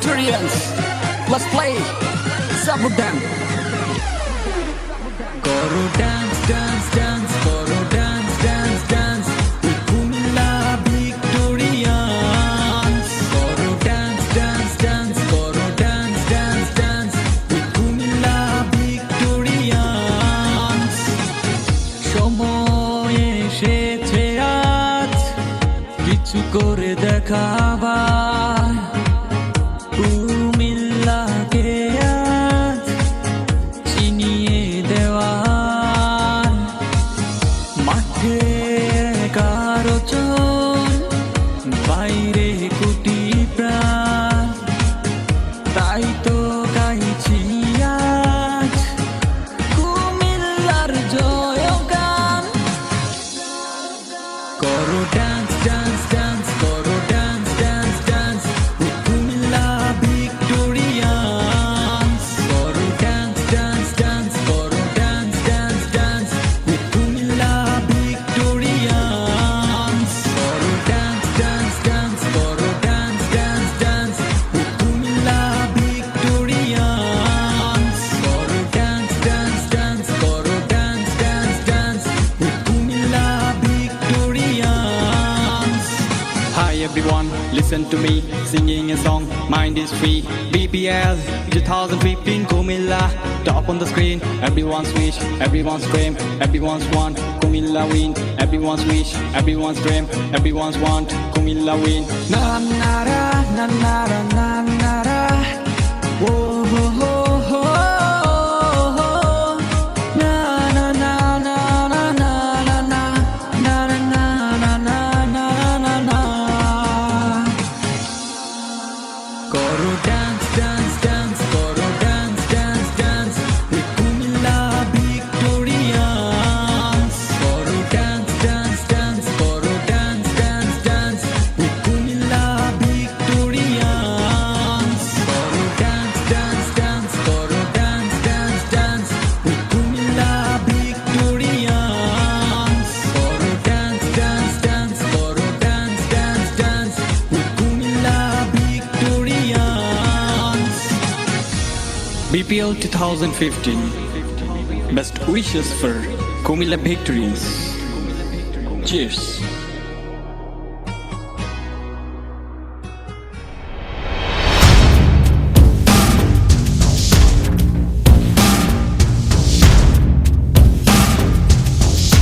Victorians. Let's play Zabudam. Koro dance, dance, dance. Koro dance, dance, dance. Kumilla Victorians. Koro dance, dance, dance. Koro dance, dance, dance. Kumilla Victorians. সময় এসেছে আজ কিছু করে দেখাবার কুমিল্লাকে আজ চিনিয়ে দেওয়ার মাঠে কারো চোর বাইরে কোটি প্রাণ তাই তো গাইছি আজ কুমিল্লার জয়গান করো ডান্স ডান্স ডান্স করো dance dance dance Comilla Victorians করো ডান্স ডান্স ডান্স করো dance dance dance Comilla Victorians করো ডান্স ডান্স ডান্স করো dance dance dance Comilla Victorians করো ডান্স ডান্স ডান্স করো dance dance dance Comilla Victorians. Hi everyone, listen to me, singing a song, mind is free. BPL 2015 Kumilla, top on the screen. Everyone's wish, everyone's dream, everyone's want. Kumilla win, everyone's wish, everyone's dream, everyone's want. Kumilla win. Na na ra, na na ra, na na ra. Whoa, ho, ho, ho, ho. Na na na na na na na na. Na na na na na na na na. Koro dance dance dance, koro dance dance dance. Kumilla Victorians. Koro dance dance dance, koro dance dance dance. Kumilla Victorians. Koro dance dance dance, koro dance dance dance. Kumilla Victorians. Koro dance dance dance, koro dance dance dance. Kumilla Victorians. BPL 2015. Best wishes for Kumilla Victorians. Cheers.